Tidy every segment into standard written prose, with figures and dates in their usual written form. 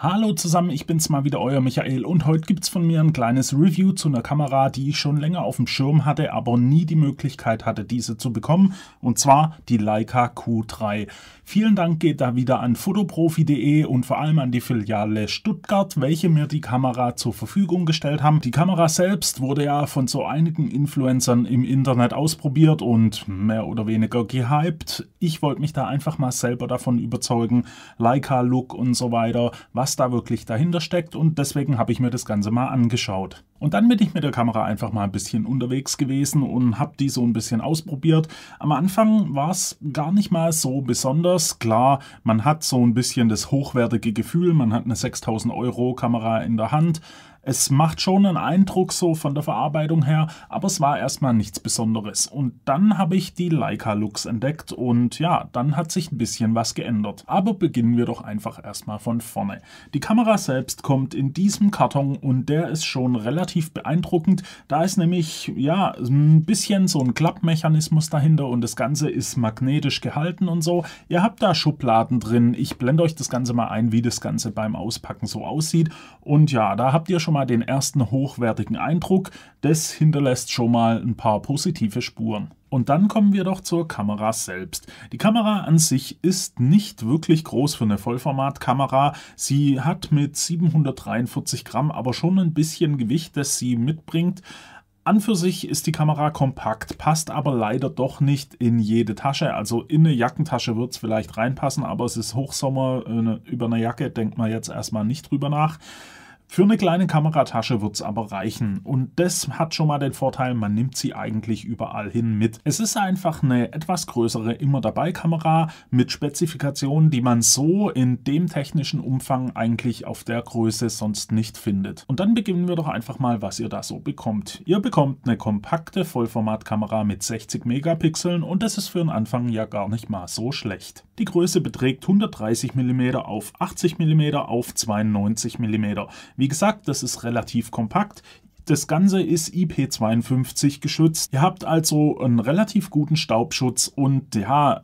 Hallo zusammen, ich bin's mal wieder, euer Michael, und heute gibt's von mir ein kleines Review zu einer Kamera, die ich schon länger auf dem Schirm hatte, aber nie die Möglichkeit hatte, diese zu bekommen, und zwar die Leica Q3. Vielen Dank geht da wieder an fotoprofi.de und vor allem an die Filiale Stuttgart, welche mir die Kamera zur Verfügung gestellt haben. Die Kamera selbst wurde ja von so einigen Influencern im Internet ausprobiert und mehr oder weniger gehypt. Ich wollte mich da einfach mal selber davon überzeugen, Leica-Look und so weiter, was da wirklich dahinter steckt, und deswegen habe ich mir das Ganze mal angeschaut. Und dann bin ich mit der Kamera einfach mal ein bisschen unterwegs gewesen und habe die so ein bisschen ausprobiert. Am Anfang war es gar nicht mal so besonders. Klar, man hat so ein bisschen das hochwertige Gefühl, man hat eine 6.000 € Kamera in der Hand. Es macht schon einen Eindruck so von der Verarbeitung her, aber es war erstmal nichts Besonderes. Und dann habe ich die Leica-Looks entdeckt und ja, dann hat sich ein bisschen was geändert. Aber beginnen wir doch einfach erstmal von vorne. Die Kamera selbst kommt in diesem Karton und der ist schon relativ beeindruckend. Da ist nämlich ja ein bisschen so ein Klappmechanismus dahinter und das Ganze ist magnetisch gehalten und so. Ihr habt da Schubladen drin. Ich blende euch das Ganze mal ein, wie das Ganze beim Auspacken so aussieht. Und ja, da habt ihr schon mal den ersten hochwertigen Eindruck. Das hinterlässt schon mal ein paar positive Spuren. Und dann kommen wir doch zur Kamera selbst. Die Kamera an sich ist nicht wirklich groß für eine Vollformatkamera. Sie hat mit 743 Gramm aber schon ein bisschen Gewicht, das sie mitbringt. An für sich ist die Kamera kompakt, passt aber leider doch nicht in jede Tasche. Also in eine Jackentasche wird es vielleicht reinpassen, aber es ist Hochsommer, über eine Jacke denkt man jetzt erstmal nicht drüber nach. Für eine kleine Kameratasche wird es aber reichen, und das hat schon mal den Vorteil, man nimmt sie eigentlich überall hin mit. Es ist einfach eine etwas größere Immer-Dabei-Kamera mit Spezifikationen, die man so in dem technischen Umfang eigentlich auf der Größe sonst nicht findet. Und dann beginnen wir doch einfach mal, was ihr da so bekommt. Ihr bekommt eine kompakte Vollformatkamera mit 60 Megapixeln und das ist für den Anfang ja gar nicht mal so schlecht. Die Größe beträgt 130 mm auf 80 mm auf 92 mm. Wie gesagt, das ist relativ kompakt. Das Ganze ist IP52 geschützt. Ihr habt also einen relativ guten Staubschutz und ja,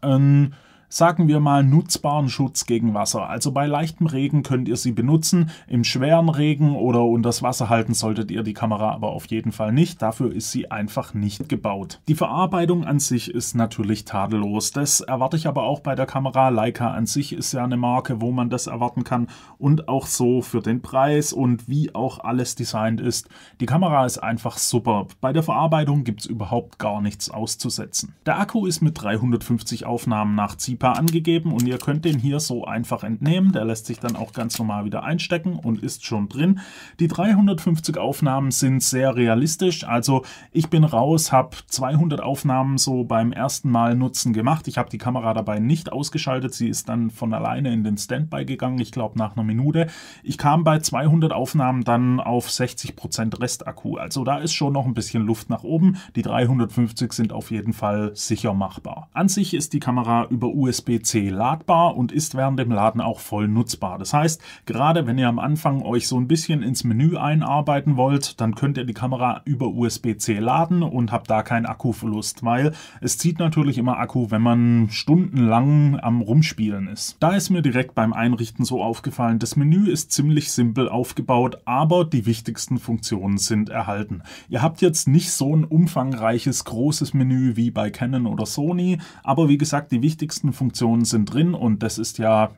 sagen wir mal, nutzbaren Schutz gegen Wasser. Also bei leichtem Regen könnt ihr sie benutzen. Im schweren Regen oder unters Wasser halten solltet ihr die Kamera aber auf jeden Fall nicht. Dafür ist sie einfach nicht gebaut. Die Verarbeitung an sich ist natürlich tadellos. Das erwarte ich aber auch bei der Kamera. Leica an sich ist ja eine Marke, wo man das erwarten kann. Und auch so für den Preis und wie auch alles designt ist. Die Kamera ist einfach super. Bei der Verarbeitung gibt es überhaupt gar nichts auszusetzen. Der Akku ist mit 350 Aufnahmen nach ZIPA angegeben und ihr könnt den hier so einfach entnehmen. Der lässt sich dann auch ganz normal wieder einstecken und ist schon drin. Die 350 Aufnahmen sind sehr realistisch. Also ich bin raus, habe 200 Aufnahmen so beim ersten Mal nutzen gemacht. Ich habe die Kamera dabei nicht ausgeschaltet. Sie ist dann von alleine in den Standby gegangen. Ich glaube nach einer Minute. Ich kam bei 200 Aufnahmen dann auf 60% Restakku. Also da ist schon noch ein bisschen Luft nach oben. Die 350 sind auf jeden Fall sicher machbar. An sich ist die Kamera über USB-C ladbar und ist während dem Laden auch voll nutzbar. Das heißt, gerade wenn ihr am Anfang euch so ein bisschen ins Menü einarbeiten wollt, dann könnt ihr die Kamera über USB-C laden und habt da keinen Akkuverlust, weil es zieht natürlich immer Akku, wenn man stundenlang am Rumspielen ist. Da ist mir direkt beim Einrichten so aufgefallen, das Menü ist ziemlich simpel aufgebaut, aber die wichtigsten Funktionen sind erhalten. Ihr habt jetzt nicht so ein umfangreiches, großes Menü wie bei Canon oder Sony, aber wie gesagt, die wichtigsten Funktionen sind drin und das ist ja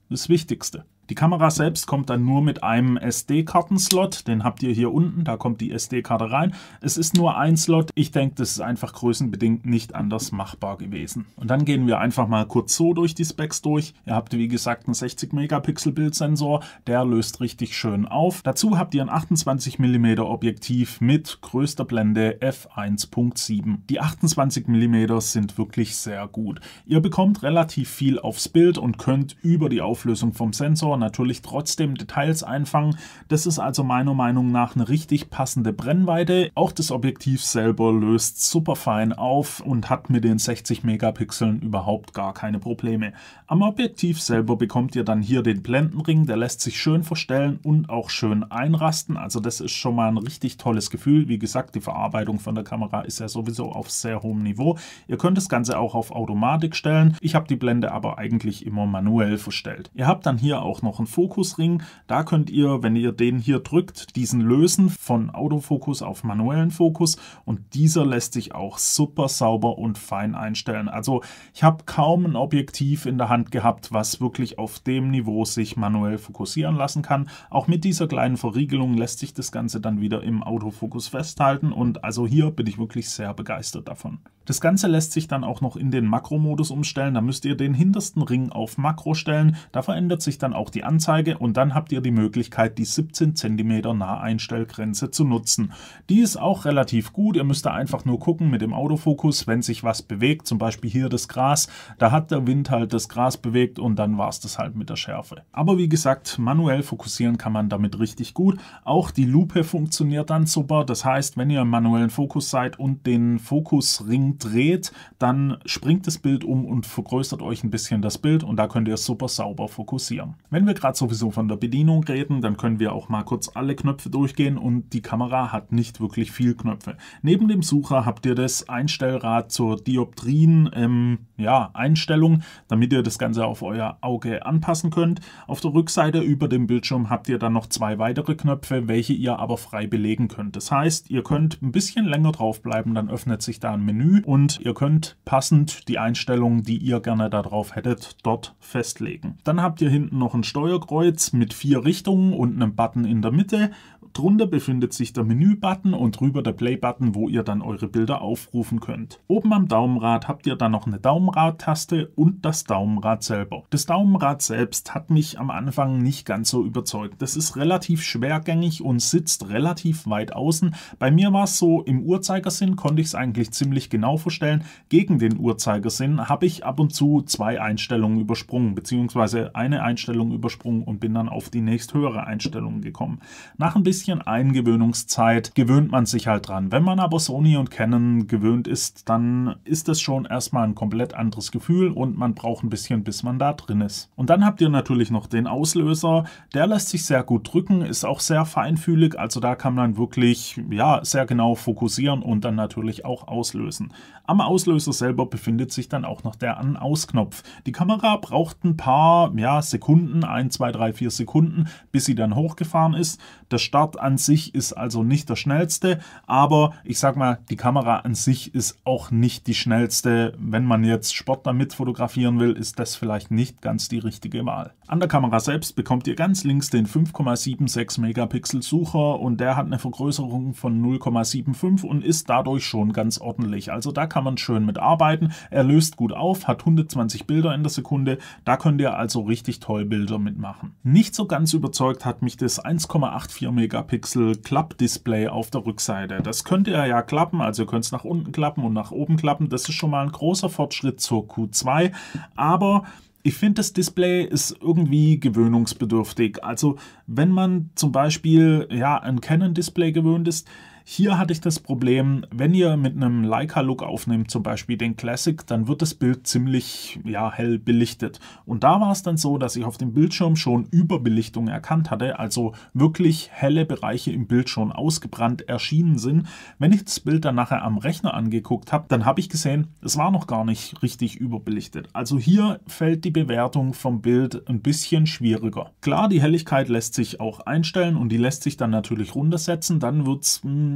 das Wichtigste. Die Kamera selbst kommt dann nur mit einem SD-Kartenslot, den habt ihr hier unten, da kommt die SD-Karte rein. Es ist nur ein Slot, ich denke, das ist einfach größenbedingt nicht anders machbar gewesen. Und dann gehen wir einfach mal kurz so durch die Specs durch. Ihr habt wie gesagt einen 60 Megapixel Bildsensor, der löst richtig schön auf. Dazu habt ihr ein 28 mm Objektiv mit größter Blende f1.7. Die 28 mm sind wirklich sehr gut. Ihr bekommt relativ viel aufs Bild und könnt über die Auflösung vom Sensor natürlich trotzdem Details einfangen. Das ist also meiner Meinung nach eine richtig passende Brennweite. Auch das Objektiv selber löst super fein auf und hat mit den 60 Megapixeln überhaupt gar keine Probleme. Am Objektiv selber bekommt ihr dann hier den Blendenring, der lässt sich schön verstellen und auch schön einrasten. Also das ist schon mal ein richtig tolles Gefühl. Wie gesagt, die Verarbeitung von der Kamera ist ja sowieso auf sehr hohem Niveau. Ihr könnt das Ganze auch auf Automatik stellen. Ich habe die Blende aber eigentlich immer manuell verstellt. Ihr habt dann hier auch noch einen Fokusring. Da könnt ihr, wenn ihr den hier drückt, diesen lösen von Autofokus auf manuellen Fokus und dieser lässt sich auch super sauber und fein einstellen. Also ich habe kaum ein Objektiv in der Hand gehabt, was wirklich auf dem Niveau sich manuell fokussieren lassen kann. Auch mit dieser kleinen Verriegelung lässt sich das Ganze dann wieder im Autofokus festhalten und also hier bin ich wirklich sehr begeistert davon. Das Ganze lässt sich dann auch noch in den Makromodus umstellen. Da müsst ihr den hintersten Ring auf Makro stellen. Da verändert sich dann auch die Anzeige und dann habt ihr die Möglichkeit, die 17 cm Naheinstellgrenze zu nutzen. Die ist auch relativ gut. Ihr müsst da einfach nur gucken mit dem Autofokus, wenn sich was bewegt, zum Beispiel hier das Gras, da hat der Wind halt das Gras bewegt und dann war es das halt mit der Schärfe. Aber wie gesagt, manuell fokussieren kann man damit richtig gut. Auch die Lupe funktioniert dann super. Das heißt, wenn ihr im manuellen Fokus seid und den Fokusring dreht, dann springt das Bild um und vergrößert euch ein bisschen das Bild und da könnt ihr super sauber fokussieren. Wenn wir gerade sowieso von der Bedienung reden, dann können wir auch mal kurz alle Knöpfe durchgehen und die Kamera hat nicht wirklich viel Knöpfe. Neben dem Sucher habt ihr das Einstellrad zur Dioptrien-Einstellung, damit ihr das Ganze auf euer Auge anpassen könnt. Auf der Rückseite über dem Bildschirm habt ihr dann noch 2 weitere Knöpfe, welche ihr aber frei belegen könnt. Das heißt, ihr könnt ein bisschen länger drauf bleiben, dann öffnet sich da ein Menü und ihr könnt passend die Einstellungen, die ihr gerne da drauf hättet, dort festlegen. Dann habt ihr hinten noch ein Steuerkreuz mit 4 Richtungen und einem Button in der Mitte. Drunter befindet sich der Menü-Button und drüber der Play-Button, wo ihr dann eure Bilder aufrufen könnt. Oben am Daumenrad habt ihr dann noch eine Daumenrad-Taste und das Daumenrad selber. Das Daumenrad selbst hat mich am Anfang nicht ganz so überzeugt. Das ist relativ schwergängig und sitzt relativ weit außen. Bei mir war es so, im Uhrzeigersinn konnte ich es eigentlich ziemlich genau verstellen. Gegen den Uhrzeigersinn habe ich ab und zu 2 Einstellungen übersprungen, beziehungsweise eine Einstellung übersprungen und bin dann auf die nächsthöhere Einstellung gekommen. Nach ein bisschen Eingewöhnungszeit gewöhnt man sich halt dran. Wenn man aber Sony und Canon gewöhnt ist, dann ist das schon erstmal ein komplett anderes Gefühl und man braucht ein bisschen, bis man da drin ist. Und dann habt ihr natürlich noch den Auslöser. Der lässt sich sehr gut drücken, ist auch sehr feinfühlig, also da kann man wirklich sehr genau fokussieren und dann natürlich auch auslösen. Am Auslöser selber befindet sich dann auch noch der An-Aus-Knopf. Die Kamera braucht ein paar Sekunden, 1, 2, 3, 4 Sekunden, bis sie dann hochgefahren ist. Der Start an sich ist also nicht der schnellste, aber ich sag mal, die Kamera an sich ist auch nicht die schnellste. Wenn man jetzt Sport damit fotografieren will, ist das vielleicht nicht ganz die richtige Wahl. An der Kamera selbst bekommt ihr ganz links den 5,76 Megapixel Sucher und der hat eine Vergrößerung von 0,75 und ist dadurch schon ganz ordentlich. Also da kann man schön mit arbeiten. Er löst gut auf, hat 120 Bilder in der Sekunde. Da könnt ihr also richtig toll Bilder mitmachen. Nicht so ganz überzeugt hat mich das 1,84 Megapixel Klappdisplay auf der Rückseite. Das könnt ihr ja klappen, also ihr könnt es nach unten klappen und nach oben klappen. Das ist schon mal ein großer Fortschritt zur Q2, aber ich finde, das Display ist irgendwie gewöhnungsbedürftig. Also wenn man zum Beispiel ein Canon-Display gewöhnt ist, hier hatte ich das Problem, wenn ihr mit einem Leica-Look aufnehmt, zum Beispiel den Classic, dann wird das Bild ziemlich hell belichtet. Und da war es dann so, dass ich auf dem Bildschirm schon Überbelichtung erkannt hatte, also wirklich helle Bereiche im Bild schon ausgebrannt erschienen sind. Wenn ich das Bild dann nachher am Rechner angeguckt habe, dann habe ich gesehen, es war noch gar nicht richtig überbelichtet. Also hier fällt die Bewertung vom Bild ein bisschen schwieriger. Klar, die Helligkeit lässt sich auch einstellen und die lässt sich dann natürlich runtersetzen, dann wird es ein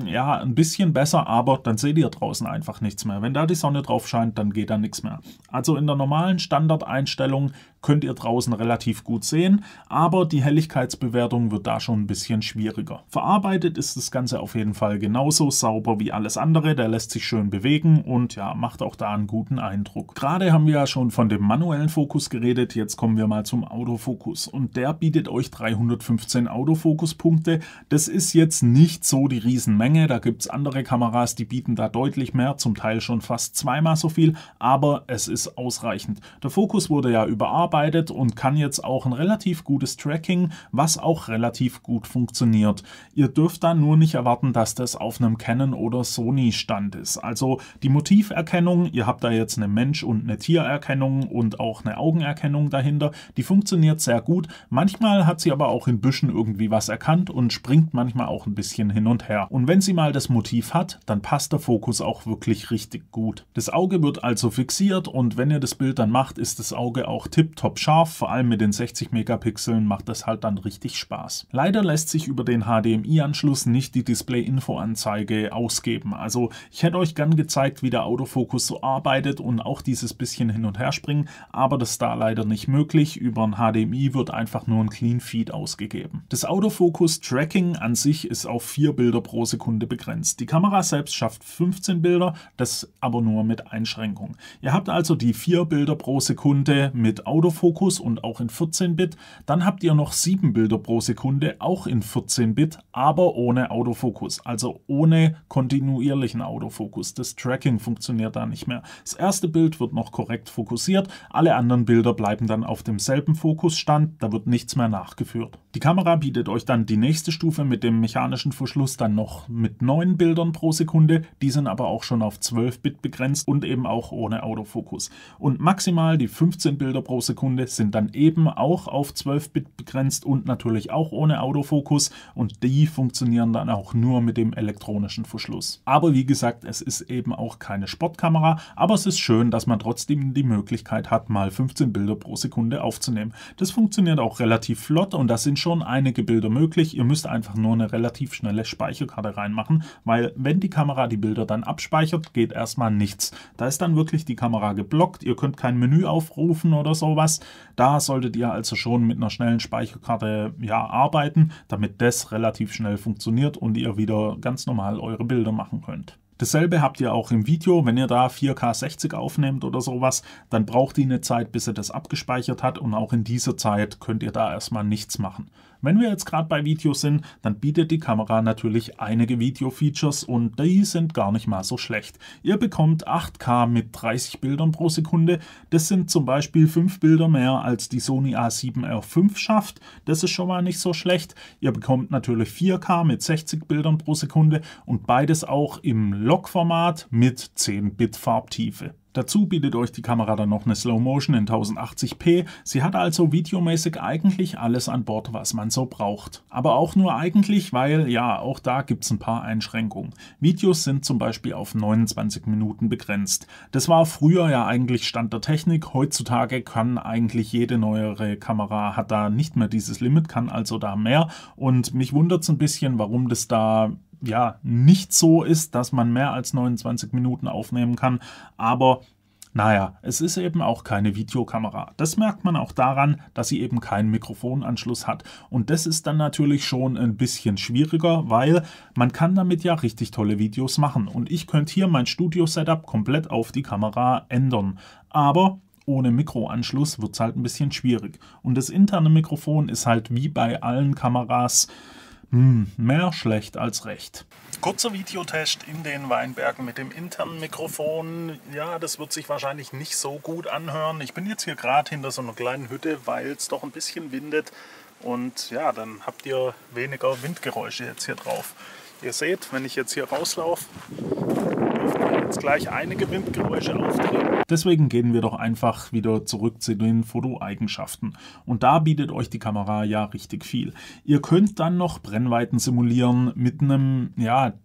bisschen besser, aber dann seht ihr draußen einfach nichts mehr. Wenn da die Sonne drauf scheint, dann geht da nichts mehr. Also in der normalen Standardeinstellung könnt ihr draußen relativ gut sehen, aber die Helligkeitsbewertung wird da schon ein bisschen schwieriger. Verarbeitet ist das Ganze auf jeden Fall genauso sauber wie alles andere, der lässt sich schön bewegen und macht auch da einen guten Eindruck. Gerade haben wir ja schon von dem manuellen Fokus geredet, jetzt kommen wir mal zum Autofokus und der bietet euch 315 Autofokuspunkte. Das ist jetzt nicht so die Riesenmenge, da gibt es andere Kameras, die bieten da deutlich mehr, zum Teil schon fast 2-mal so viel, aber es ist ausreichend. Der Fokus wurde ja überarbeitet und kann jetzt auch ein relativ gutes Tracking, was auch relativ gut funktioniert. Ihr dürft da nur nicht erwarten, dass das auf einem Canon oder Sony Stand ist. Also die Motiverkennung, ihr habt da jetzt eine Mensch- und eine Tiererkennung und auch eine Augenerkennung dahinter, die funktioniert sehr gut. Manchmal hat sie aber auch in Büschen irgendwie was erkannt und springt manchmal auch ein bisschen hin und her. Und wenn wenn sie mal das Motiv hat, dann passt der Fokus auch wirklich richtig gut. Das Auge wird also fixiert und wenn ihr das Bild dann macht, ist das Auge auch tipptopp scharf, vor allem mit den 60 Megapixeln macht das halt dann richtig Spaß. Leider lässt sich über den HDMI-Anschluss nicht die Display-Info-Anzeige ausgeben. Also ich hätte euch gern gezeigt, wie der Autofokus so arbeitet und auch dieses bisschen hin und her springen, aber das ist da leider nicht möglich. Über ein HDMI wird einfach nur ein Clean Feed ausgegeben. Das Autofokus-Tracking an sich ist auf 4 Bilder pro Sekunde begrenzt. Die Kamera selbst schafft 15 Bilder, das aber nur mit Einschränkung. Ihr habt also die 4 Bilder pro Sekunde mit Autofokus und auch in 14-Bit. Dann habt ihr noch 7 Bilder pro Sekunde, auch in 14-Bit, aber ohne Autofokus, also ohne kontinuierlichen Autofokus. Das Tracking funktioniert da nicht mehr. Das erste Bild wird noch korrekt fokussiert, alle anderen Bilder bleiben dann auf demselben Fokusstand, da wird nichts mehr nachgeführt. Die Kamera bietet euch dann die nächste Stufe mit dem mechanischen Verschluss dann noch mit 9 Bildern pro Sekunde, die sind aber auch schon auf 12-Bit begrenzt und eben auch ohne Autofokus. Und maximal die 15 Bilder pro Sekunde sind dann eben auch auf 12-Bit begrenzt und natürlich auch ohne Autofokus und die funktionieren dann auch nur mit dem elektronischen Verschluss. Aber wie gesagt, es ist eben auch keine Sportkamera, aber es ist schön, dass man trotzdem die Möglichkeit hat, mal 15 Bilder pro Sekunde aufzunehmen. Das funktioniert auch relativ flott und da sind schon einige Bilder möglich. Ihr müsst einfach nur eine relativ schnelle Speicherkarte reinmachen, weil wenn die Kamera die Bilder dann abspeichert, geht erstmal nichts. Da ist dann wirklich die Kamera geblockt, ihr könnt kein Menü aufrufen oder sowas. Da solltet ihr also schon mit einer schnellen Speicherkarte arbeiten, damit das relativ schnell funktioniert und ihr wieder ganz normal eure Bilder machen könnt. Dasselbe habt ihr auch im Video, wenn ihr da 4K 60 aufnehmt oder sowas, dann braucht ihr eine Zeit, bis er das abgespeichert hat und auch in dieser Zeit könnt ihr da erstmal nichts machen. Wenn wir jetzt gerade bei Videos sind, dann bietet die Kamera natürlich einige Video-Features und die sind gar nicht mal so schlecht. Ihr bekommt 8K mit 30 Bildern pro Sekunde, das sind zum Beispiel 5 Bilder mehr als die Sony A7R5 schafft, das ist schon mal nicht so schlecht. Ihr bekommt natürlich 4K mit 60 Bildern pro Sekunde und beides auch im Log-Format mit 10-Bit Farbtiefe. Dazu bietet euch die Kamera dann noch eine Slow Motion in 1080p. Sie hat also videomäßig eigentlich alles an Bord, was man so braucht. Aber auch nur eigentlich, weil ja, auch da gibt es ein paar Einschränkungen. Videos sind zum Beispiel auf 29 Minuten begrenzt. Das war früher ja eigentlich Stand der Technik. Heutzutage kann eigentlich jede neuere Kamera, hat da nicht mehr dieses Limit, kann also da mehr. Und mich wundert es ein bisschen, warum das da nicht so ist, dass man mehr als 29 Minuten aufnehmen kann, aber naja, es ist eben auch keine Videokamera. Das merkt man auch daran, dass sie eben keinen Mikrofonanschluss hat. Und das ist dann natürlich schon ein bisschen schwieriger, weil man kann damit ja richtig tolle Videos machen. Und ich könnte hier mein Studio-Setup komplett auf die Kamera ändern. Aber ohne Mikroanschluss wird es halt ein bisschen schwierig. Und das interne Mikrofon ist halt wie bei allen Kameras mehr schlecht als recht. Kurzer Videotest in den Weinbergen mit dem internen Mikrofon. Ja, das wird sich wahrscheinlich nicht so gut anhören. Ich bin jetzt hier gerade hinter so einer kleinen Hütte, weil es doch ein bisschen windet. Und ja, dann habt ihr weniger Windgeräusche jetzt hier drauf. Ihr seht, wenn ich jetzt hier rauslaufe, jetzt gleich einige Windgeräusche auftreten. Deswegen gehen wir doch einfach wieder zurück zu den Fotoeigenschaften. Und da bietet euch die Kamera ja richtig viel. Ihr könnt dann noch Brennweiten simulieren mit einem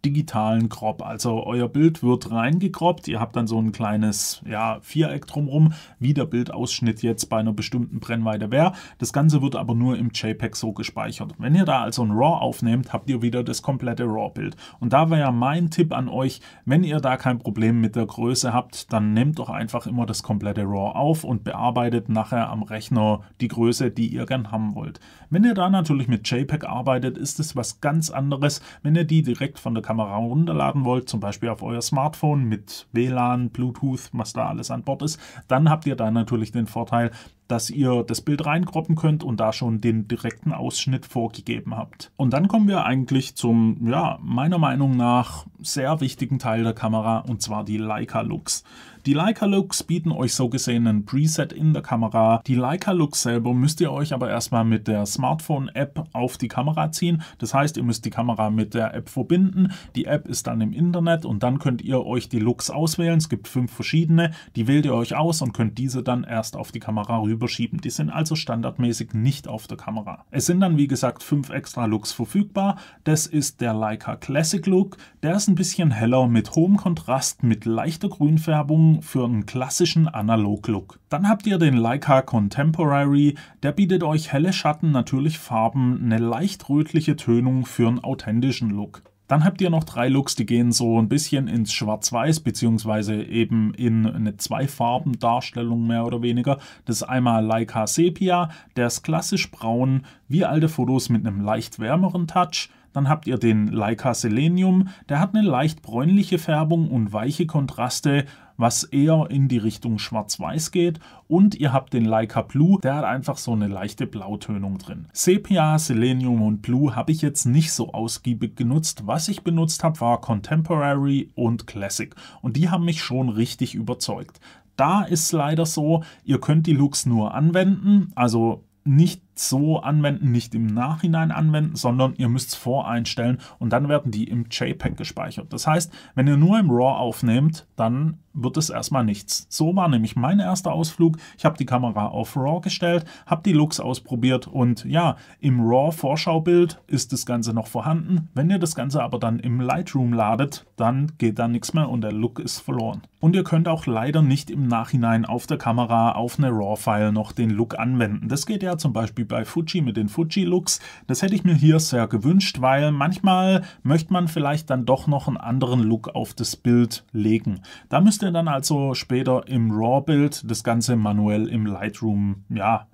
digitalen Crop. Also euer Bild wird reingekroppt. Ihr habt dann so ein kleines Viereck drumherum, wie der Bildausschnitt jetzt bei einer bestimmten Brennweite wäre. Das Ganze wird aber nur im JPEG so gespeichert. Wenn ihr da also ein RAW aufnehmt, habt ihr wieder das komplette RAW-Bild. Und da wäre ja mein Tipp an euch, wenn ihr da kein Problem mit der Größe habt, dann nehmt doch einfach immer das komplette RAW auf und bearbeitet nachher am Rechner die Größe, die ihr gern haben wollt. Wenn ihr da natürlich mit JPEG arbeitet, ist es was ganz anderes. Wenn ihr die direkt von der Kamera runterladen wollt, zum Beispiel auf euer Smartphone mit WLAN, Bluetooth, was da alles an Bord ist, dann habt ihr da natürlich den Vorteil, dass ihr das Bild reinkroppen könnt und da schon den direkten Ausschnitt vorgegeben habt. Und dann kommen wir eigentlich zum, meiner Meinung nach sehr wichtigen Teil der Kamera, und zwar die Leica Lux. Die Leica Lux bieten euch so gesehen ein Preset in der Kamera. Die Leica Lux selber müsst ihr euch aber erstmal mit der Smartphone-App auf die Kamera ziehen. Das heißt, ihr müsst die Kamera mit der App verbinden. Die App ist dann im Internet und dann könnt ihr euch die Lux auswählen. Es gibt 5 verschiedene. Die wählt ihr euch aus und könnt diese dann erst auf die Kamera rüberschieben. Die sind also standardmäßig nicht auf der Kamera. Es sind dann wie gesagt 5 extra Looks verfügbar. Das ist der Leica Classic Look. Der ist ein bisschen heller mit hohem Kontrast, mit leichter Grünfärbung für einen klassischen Analog-Look. Dann habt ihr den Leica Contemporary. Der bietet euch helle Schatten, natürlich Farben, eine leicht rötliche Tönung für einen authentischen Look. Dann habt ihr noch 3 Looks, die gehen so ein bisschen ins Schwarz-Weiß, beziehungsweise eben in eine Zwei-Farben-Darstellung mehr oder weniger. Das ist einmal Leica Sepia, der ist klassisch braun, wie alte Fotos mit einem leicht wärmeren Touch. Dann habt ihr den Leica Selenium, der hat eine leicht bräunliche Färbung und weiche Kontraste, was eher in die Richtung Schwarz-Weiß geht. Und ihr habt den Leica Blue, der hat einfach so eine leichte Blautönung drin. Sepia, Selenium und Blue habe ich jetzt nicht so ausgiebig genutzt. Was ich benutzt habe, war Contemporary und Classic. Und die haben mich schon richtig überzeugt. Da ist es leider so, ihr könnt die Looks nur anwenden, also nicht so anwenden, nicht im Nachhinein anwenden, sondern ihr müsst es voreinstellen und dann werden die im JPEG gespeichert. Das heißt, wenn ihr nur im RAW aufnehmt, dann wird es erstmal nichts. So war nämlich mein erster Ausflug. Ich habe die Kamera auf RAW gestellt, habe die Looks ausprobiert und ja, im RAW-Vorschaubild ist das Ganze noch vorhanden. Wenn ihr das Ganze aber dann im Lightroom ladet, dann geht da nichts mehr und der Look ist verloren. Und ihr könnt auch leider nicht im Nachhinein auf der Kamera auf eine RAW-File noch den Look anwenden. Das geht ja zum Beispiel bei Fuji mit den Fuji-Looks. Das hätte ich mir hier sehr gewünscht, weil manchmal möchte man vielleicht dann doch noch einen anderen Look auf das Bild legen. Da müsst ihr dann also später im RAW-Bild das Ganze manuell im Lightroom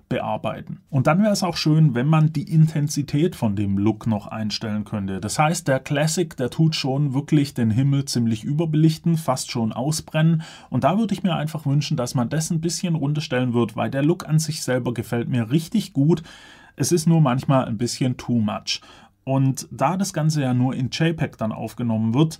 bearbeiten. Und dann wäre es auch schön, wenn man die Intensität von dem Look noch einstellen könnte. Das heißt, der Classic, der tut schon wirklich den Himmel ziemlich überbelichten, fast schon ausbrennen. Und da würde ich mir einfach wünschen, dass man das ein bisschen runterstellen wird, weil der Look an sich selber gefällt mir richtig gut. Es ist nur manchmal ein bisschen too much. Und da das Ganze ja nur in JPEG dann aufgenommen wird,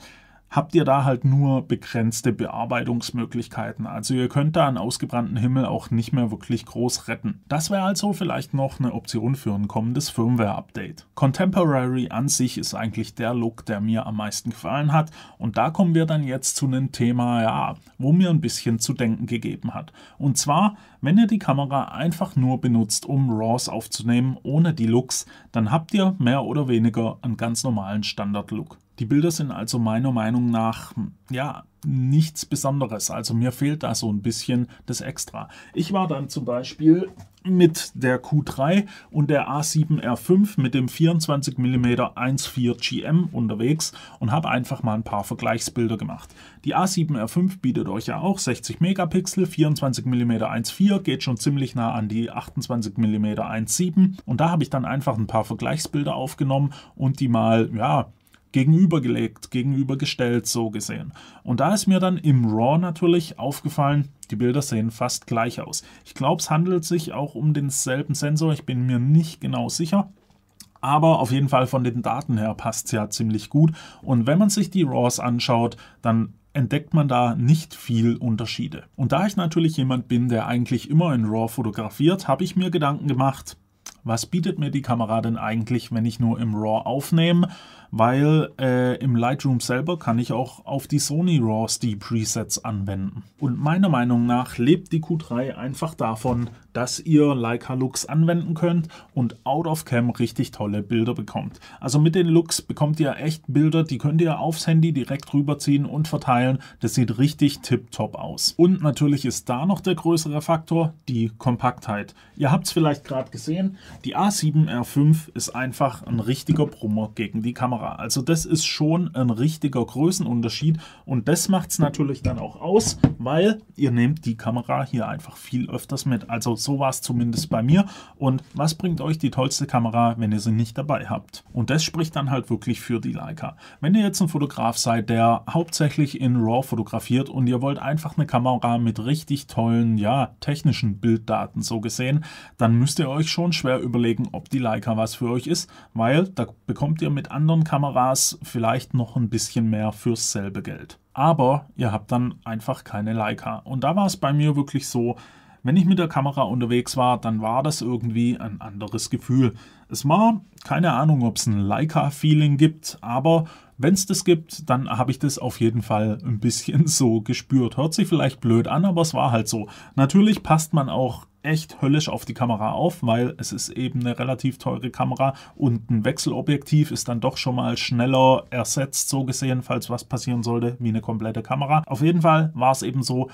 habt ihr da halt nur begrenzte Bearbeitungsmöglichkeiten. Also ihr könnt da einen ausgebrannten Himmel auch nicht mehr wirklich groß retten. Das wäre also vielleicht noch eine Option für ein kommendes Firmware-Update. Contemporary an sich ist eigentlich der Look, der mir am meisten gefallen hat. Und da kommen wir dann jetzt zu einem Thema, wo mir ein bisschen zu denken gegeben hat. Und zwar, wenn ihr die Kamera einfach nur benutzt, um RAWs aufzunehmen, ohne die Looks, dann habt ihr mehr oder weniger einen ganz normalen Standard-Look. Die Bilder sind also meiner Meinung nach, nichts Besonderes. Also mir fehlt da so ein bisschen das Extra. Ich war dann zum Beispiel mit der Q3 und der A7R5 mit dem 24 mm 1.4 GM unterwegs und habe einfach mal ein paar Vergleichsbilder gemacht. Die A7R5 bietet euch ja auch 60 Megapixel, 24 mm 1.4, geht schon ziemlich nah an die 28 mm 1.7 und da habe ich dann einfach ein paar Vergleichsbilder aufgenommen und die mal, gegenübergelegt, gegenübergestellt, so gesehen. Und da ist mir dann im RAW natürlich aufgefallen, die Bilder sehen fast gleich aus. Ich glaube, es handelt sich auch um denselben Sensor, ich bin mir nicht genau sicher. Aber auf jeden Fall von den Daten her passt es ja ziemlich gut. Und wenn man sich die RAWs anschaut, dann entdeckt man da nicht viel Unterschiede. Und da ich natürlich jemand bin, der eigentlich immer in RAW fotografiert, habe ich mir Gedanken gemacht, was bietet mir die Kamera denn eigentlich, wenn ich nur im RAW aufnehme? Weil im Lightroom selber kann ich auch auf die Sony RAWs die Presets anwenden. Und meiner Meinung nach lebt die Q3 einfach davon, dass ihr Leica Lux anwenden könnt und out of cam richtig tolle Bilder bekommt. Also mit den Lux bekommt ihr echt Bilder, die könnt ihr aufs Handy direkt rüberziehen und verteilen. Das sieht richtig tipptopp aus. Und natürlich ist da noch der größere Faktor, die Kompaktheit. Ihr habt es vielleicht gerade gesehen, die A7R5 ist einfach ein richtiger Brummer gegen die Kamera. Also das ist schon ein richtiger Größenunterschied und das macht es natürlich dann auch aus, weil ihr nehmt die Kamera hier einfach viel öfters mit. Also so war es zumindest bei mir. Und was bringt euch die tollste Kamera, wenn ihr sie nicht dabei habt? Und das spricht dann halt wirklich für die Leica. Wenn ihr jetzt ein Fotograf seid, der hauptsächlich in RAW fotografiert und ihr wollt einfach eine Kamera mit richtig tollen, technischen Bilddaten so gesehen, dann müsst ihr euch schon schwer überlegen, ob die Leica was für euch ist, weil da bekommt ihr mit anderen Kameras vielleicht noch ein bisschen mehr fürs selbe Geld. aber ihr habt dann einfach keine Leica. Und da war es bei mir wirklich so, wenn ich mit der Kamera unterwegs war, dann war das irgendwie ein anderes Gefühl. Es war, keine Ahnung, ob es ein Leica-Feeling gibt, aber wenn es das gibt, dann habe ich das auf jeden Fall ein bisschen so gespürt. Hört sich vielleicht blöd an, aber es war halt so. Natürlich passt man auch echt höllisch auf die Kamera auf, weil es ist eben eine relativ teure Kamera und ein Wechselobjektiv ist dann doch schon mal schneller ersetzt, so gesehen, falls was passieren sollte, wie eine komplette Kamera. Auf jeden Fall war es eben so,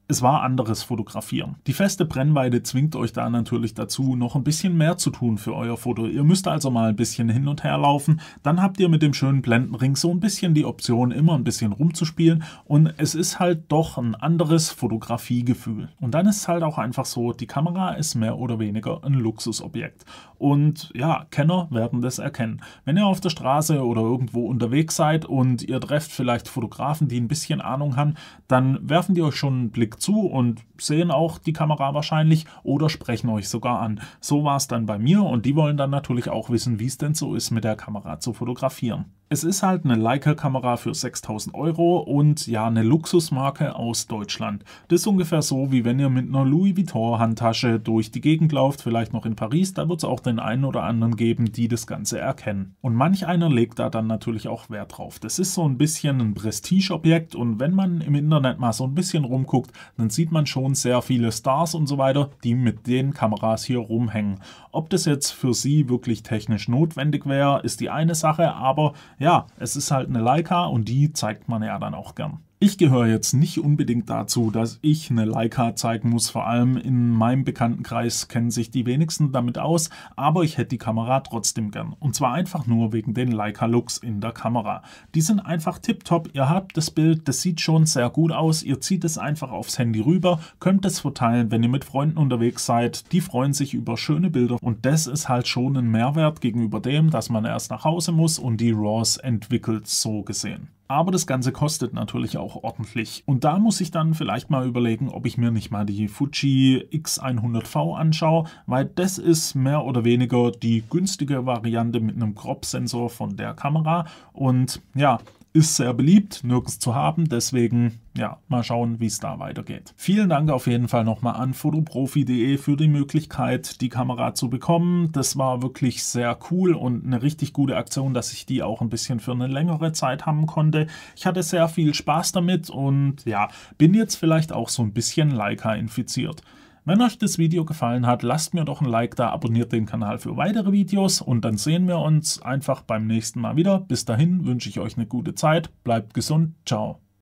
es war anderes Fotografieren. Die feste Brennweite zwingt euch da natürlich dazu, noch ein bisschen mehr zu tun für euer Foto. Ihr müsst also mal ein bisschen hin und her laufen. Dann habt ihr mit dem schönen Blendenring so ein bisschen die Option, immer ein bisschen rumzuspielen. Und es ist halt doch ein anderes Fotografiegefühl. Und dann ist es halt auch einfach so, die Kamera ist mehr oder weniger ein Luxusobjekt. Und ja, Kenner werden das erkennen. Wenn ihr auf der Straße oder irgendwo unterwegs seid und ihr trefft vielleicht Fotografen, die ein bisschen Ahnung haben, dann werfen die euch schon einen Blick zu und sehen auch die Kamera wahrscheinlich oder sprechen euch sogar an. So war es dann bei mir und die wollen dann natürlich auch wissen, wie es denn so ist, mit der Kamera zu fotografieren. Es ist halt eine Leica-Kamera für 6.000 € und ja, eine Luxusmarke aus Deutschland. Das ist ungefähr so, wie wenn ihr mit einer Louis Vuitton-Handtasche durch die Gegend lauft, vielleicht noch in Paris, da wird es auch den einen oder anderen geben, die das Ganze erkennen. Und manch einer legt da dann natürlich auch Wert drauf. Das ist so ein bisschen ein Prestigeobjekt und wenn man im Internet mal so ein bisschen rumguckt, dann sieht man schon sehr viele Stars und so weiter, die mit den Kameras hier rumhängen. Ob das jetzt für sie wirklich technisch notwendig wäre, ist die eine Sache, aber ja, es ist halt eine Leica und die zeigt man ja dann auch gern. Ich gehöre jetzt nicht unbedingt dazu, dass ich eine Leica zeigen muss, vor allem in meinem Bekanntenkreis kennen sich die wenigsten damit aus, aber ich hätte die Kamera trotzdem gern. Und zwar einfach nur wegen den Leica-Looks in der Kamera. Die sind einfach tipptopp, ihr habt das Bild, das sieht schon sehr gut aus, ihr zieht es einfach aufs Handy rüber, könnt es verteilen, wenn ihr mit Freunden unterwegs seid, die freuen sich über schöne Bilder und das ist halt schon ein Mehrwert gegenüber dem, dass man erst nach Hause muss und die RAWs entwickelt, so gesehen. Aber das Ganze kostet natürlich auch ordentlich. Und da muss ich dann vielleicht mal überlegen, ob ich mir nicht mal die Fuji X100V anschaue, weil das ist mehr oder weniger die günstige Variante mit einem Crop-Sensor von der Kamera. Und ja, ist sehr beliebt, nirgends zu haben, deswegen ja, mal schauen, wie es da weitergeht. Vielen Dank auf jeden Fall nochmal an fotoprofi.de für die Möglichkeit, die Kamera zu bekommen. Das war wirklich sehr cool und eine richtig gute Aktion, dass ich die auch ein bisschen für eine längere Zeit haben konnte. Ich hatte sehr viel Spaß damit und ja, bin jetzt vielleicht auch so ein bisschen Leica infiziert. Wenn euch das Video gefallen hat, lasst mir doch ein Like da, abonniert den Kanal für weitere Videos und dann sehen wir uns einfach beim nächsten Mal wieder. Bis dahin wünsche ich euch eine gute Zeit, bleibt gesund, ciao.